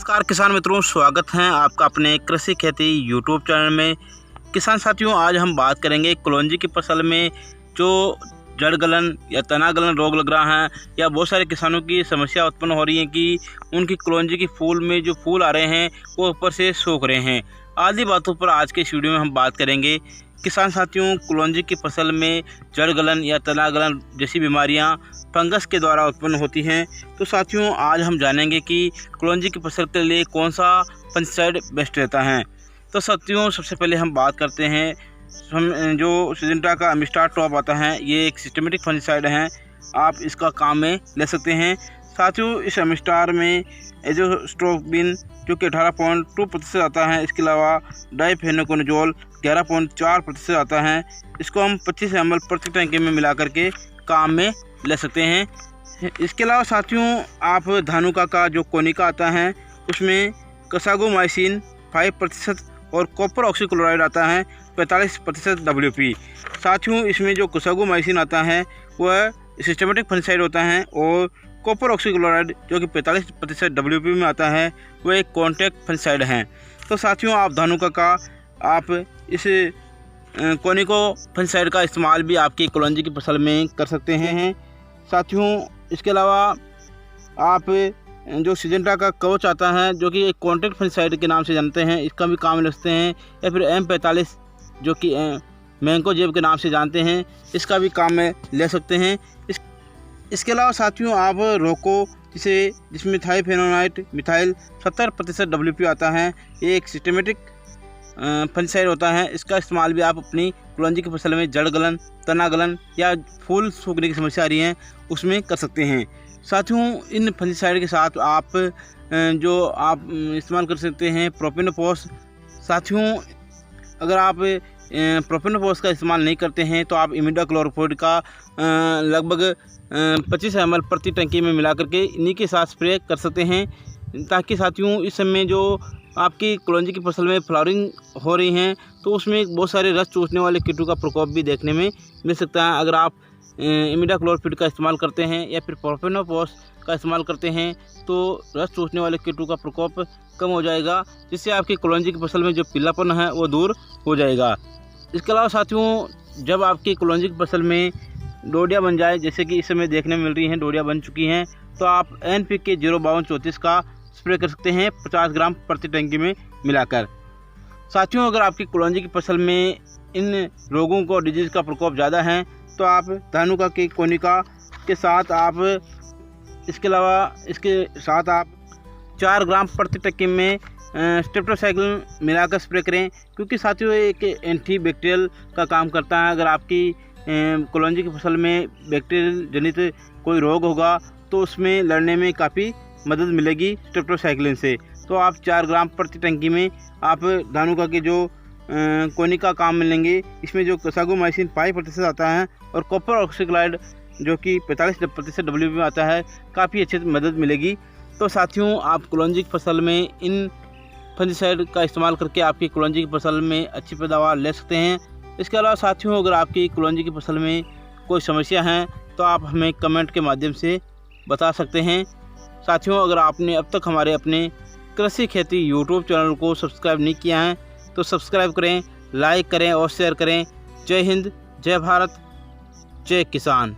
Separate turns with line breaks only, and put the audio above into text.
नमस्कार किसान मित्रों, स्वागत है आपका अपने कृषि खेती यूट्यूब चैनल में। किसान साथियों, आज हम बात करेंगे कलौंजी की फसल में जो जड़ गलन या तना गलन रोग लग रहा है या बहुत सारे किसानों की समस्या उत्पन्न हो रही है कि उनकी कलौंजी की फूल में जो फूल आ रहे हैं वो ऊपर से सूख रहे हैं। आदि बातों पर आज के इस वीडियो में हम बात करेंगे। किसान साथियों, कलौंजी की फसल में जड़ गलन या तना गलन जैसी बीमारियां फंगस के द्वारा उत्पन्न होती हैं। तो साथियों, आज हम जानेंगे कि कलौंजी की फसल के लिए कौन सा फंगिसाइड बेस्ट रहता है। तो साथियों, सबसे पहले हम बात करते हैं जो सिजेंटा का अमिस्टार टॉप आता है, ये एक सिस्टमेटिक फंगिसाइड है। आप इसका काम में ले सकते हैं। साथियों, इस अमिस्टार में एजोस्ट्रोबिन जो कि 18.2% आता है, इसके अलावा डाइफेनोकोनाजोल 11.4% आता है। इसको हम 25 ml प्रति टैंकी में मिला करके काम में ले सकते हैं। इसके अलावा साथियों, आप धानुका का जो कोनिका आता है उसमें कसागोमाइसिन 5% और कॉपर ऑक्सीक्लोराइड आता है 45% WP। साथियों, इसमें जो कसागोमाइसिन आता है वह सिस्टमेटिक फंगिसाइड होता है और कॉपर ऑक्सीक्लोराइड जो कि 45% WP में आता है वह एक कॉन्टैक्ट फंगिसाइड है। तो साथियों, आप धानुका का आप इस कोनिको फंगिसाइड का इस्तेमाल भी आपकी कलौंजी की फसल में कर सकते हैं। साथियों, इसके अलावा आप जो सिजेंटा का कवच आता है जो कि एक कॉन्टैक्ट फंगिसाइड के नाम से जानते हैं, इसका भी काम ले सकते हैं। या फिर M45 जो कि मैंकोजेब के नाम से जानते हैं, इसका भी काम में ले सकते हैं। इसके अलावा साथियों, आप रोको जिसमें थाइफेनोनाइट मिथाइल 70% WP आता है, ये एक सिस्टमेटिक फंगिसाइड होता है। इसका इस्तेमाल भी आप अपनी कलौंजी की फसल में जड़ गलन, तना गलन या फूल सूखने की समस्या आ रही है उसमें कर सकते हैं। साथियों, इन फंगिसाइड के साथ आप जो आप इस्तेमाल कर सकते हैं प्रोपेनोफॉस। साथियों, अगर आप प्रोपेनोफॉस का इस्तेमाल नहीं करते हैं तो आप इमिडाक्लोरोफोड का लगभग 25 ml प्रति टंकी में मिला करके इन्हीं के साथ स्प्रे कर सकते हैं, ताकि साथियों इस समय जो आपकी कलौंजी की फसल में फ्लावरिंग हो रही हैं तो उसमें बहुत सारे रस चूसने वाले कीटों का प्रकोप भी देखने में मिल सकता है। अगर आप इमिडाक्लोरोफिड का इस्तेमाल करते हैं या फिर प्रोपेनोफॉस का इस्तेमाल करते हैं तो रस चूसने वाले कीटों का प्रकोप कम हो जाएगा, जिससे आपकी कलौंजी की फसल में जो पीलापन है वो दूर हो जाएगा। इसके अलावा साथियों, जब आपकी कलौंजी की फसल में डोडियाँ बन जाए, जैसे कि इस समय देखने में मिल रही हैं, डोडियाँ बन चुकी हैं, तो आप NPK 05234 का स्प्रे कर सकते हैं 50 ग्राम प्रति टंकी में मिलाकर। साथियों, अगर आपकी कलौंजी की फसल में इन रोगों को डिजीज़ का प्रकोप ज़्यादा है तो आप धानुका की कोनिका के साथ आप इसके साथ आप 4 ग्राम प्रति टंकी में स्ट्रेप्टोसाइक्लिन मिलाकर स्प्रे करें, क्योंकि साथियों एक एंटीबैक्टीरियल का काम करता है। अगर आपकी कलौंजी की फसल में बैक्टीरियल जनित कोई रोग होगा तो उसमें लड़ने में काफ़ी मदद मिलेगी स्ट्रेप्टोसाइक्लिन से। तो आप 4 ग्राम प्रति टंकी में आप धानुका के जो कोनिका काम में लेंगे। इसमें जो कसागोमाइसिन 5% आता है और कॉपर ऑक्सीक्लोराइड जो कि 45% WP में आता है, काफ़ी अच्छी मदद मिलेगी। तो साथियों, आप कलौंजी की फसल में इन फंगिसाइड का इस्तेमाल करके आपकी कलौंजी की फसल में अच्छी पैदावार ले सकते हैं। इसके अलावा साथियों, अगर आपकी कलौंजी की फसल में कोई समस्या है तो आप हमें कमेंट के माध्यम से बता सकते हैं। साथियों, अगर आपने अब तक हमारे अपने कृषि खेती यूट्यूब चैनल को सब्सक्राइब नहीं किया है तो सब्सक्राइब करें, लाइक करें और शेयर करें। जय हिंद, जय भारत, जय किसान।